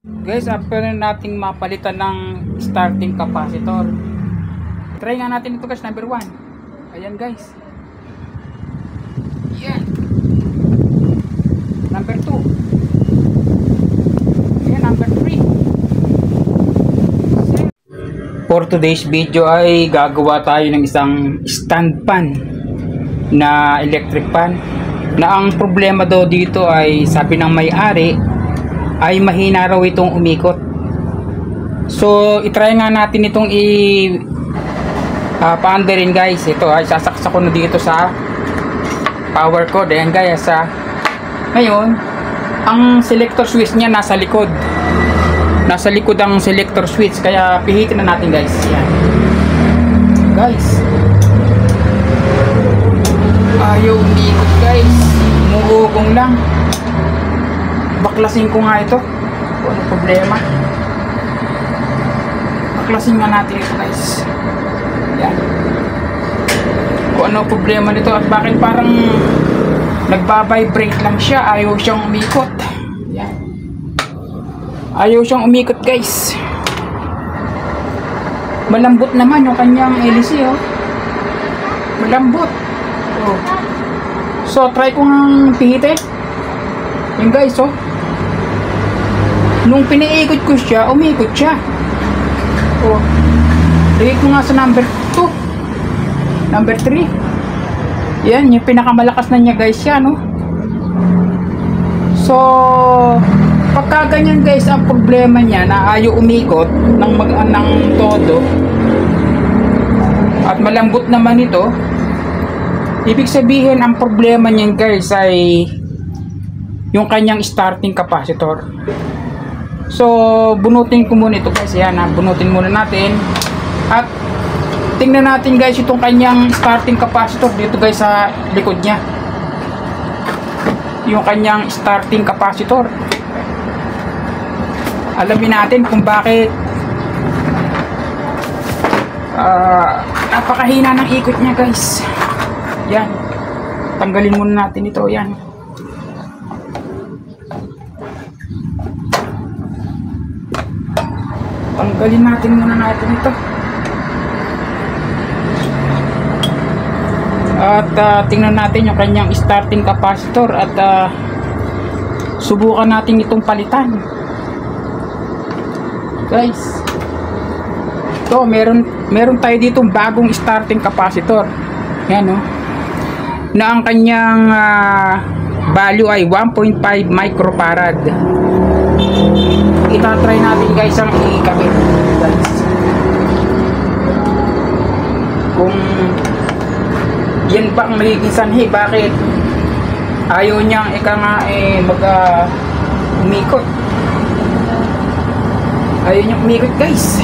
Guys, after nating mapalitan ng starting capacitor, try nga natin ito guys, number 1. Ayan guys. Ayan. Number 2. Ayan, number 3. For today's video ay gagawa tayo ng isang stand fan na electric fan, na ang problema daw dito ay sabi ng may-ari ay mahina raw itong umikot. So itry nga natin itong paandarin guys. Ito ay sasaksak ko na dito sa power cord. Ayan guys ngayon ang selector switch niya nasa likod. Nasa likod ang selector switch, kaya pihitin na natin guys. Ayan guys, ayaw umikot guys, umuugong lang. Baklasin ko nga ito kung ano problema. Baklasin nga natin ito guys. Yan, kung ano problema nito at bakit parang nagbabibrate lang siya, ayaw siyang umikot. Yan, ayaw siyang umikot guys. Malambot naman yung kanyang LC oh. Malambot oh. So try ko ngang pihitin. Yung guys oh, nung pinaikot ko siya, umikot siya oh. Lagay ko nga sa number 2, number 3. Yan, yung pinakamalakas na niya guys yan no. So pagka ganyan guys ang problema niya, na ayaw umikot ng todo at malambot naman ito, ibig sabihin ang problema niyan guys ay yung kanyang starting capacitor. So bunutin ko muna ito guys. Yan, bunutin muna natin at tingnan natin guys itong kanyang starting capacitor dito guys sa likod niya. Yung kanyang starting capacitor, alamin natin kung bakit napakahina ng ikot niya guys. Yan, tanggalin muna natin ito. Yan, tanggalin natin muna natin ito at tingnan natin yung kanyang starting capacitor at subukan natin itong palitan guys. So meron tayo ditong bagong starting capacitor. Yan oh, na ang kanyang value ay 1.5 microfarad. Itatry natin guys ang ikabit guys, kung yan ba ang magiging sanhi bakit ayaw niyang umikot. Ayaw niyang umikot guys.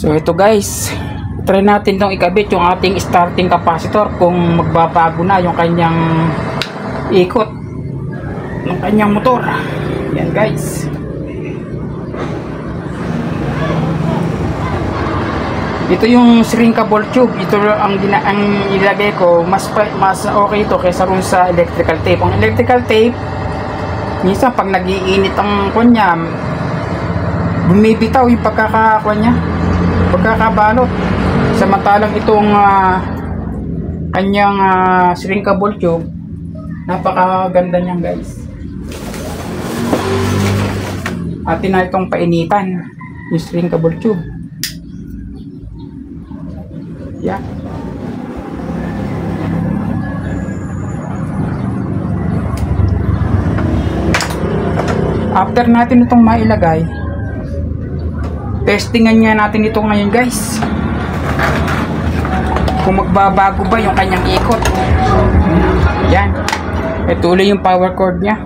So ito guys, try natin tong ikabit yung ating starting capacitor kung magbabago na yung kanyang ikot ng kanyang motor. Yan guys. Ito yung shrinkable tube. Ito ang ilagay ko. Mas okay ito kaysa rin sa electrical tape. Ang electrical tape, minsan pag nag-iinit ang kunya, bumibitaw yung pagkakabalot. Samantalang itong kanyang shrinkable tube, napakaganda niyan guys. Atin na itong painitan yung shrinkable tube. Yeah. After natin itong mailagay, testingan nga natin ito ngayon guys, kung magbabago ba yung kanyang ikot. Yan, ito ulit yung power cord nya.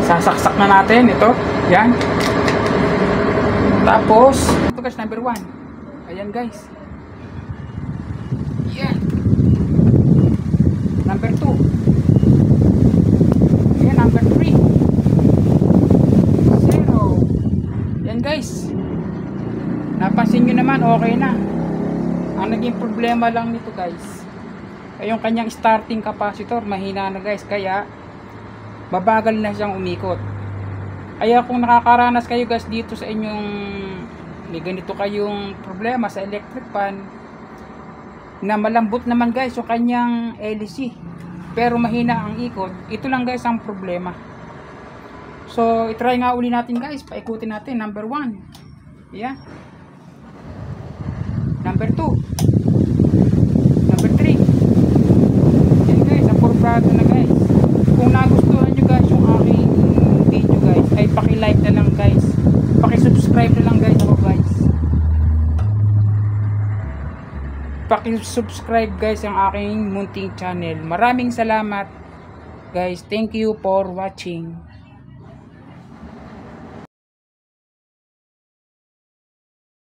Sasaksak na natin ito. Yan. Tapos ito guys, number 1. Ayan guys. Yan. Number 2. Ayan, number 3. 0. Yan guys. Napansin nyo naman, okay na. Ang naging problema lang nito guys, ay yung kanyang starting capacitor, mahina na guys. Kaya, babagal na siyang umikot. Kaya kung nakakaranas kayo guys dito sa inyong may ganito kayong problema sa electric fan na malambot naman guys yung kanyang LC pero mahina ang ikot, ito lang guys ang problema. So itry nga uli natin guys, paikutin natin. Number 1, yeah. Number 2, number 3. Yan guys, apurado na guys. Kung nagustuhan nyo guys yung aking video guys, ay paki-like na lang guys, paki-subscribe na lang guys ako guys. Paki-subscribe guys ang aking munting channel. Maraming salamat guys. Thank you for watching.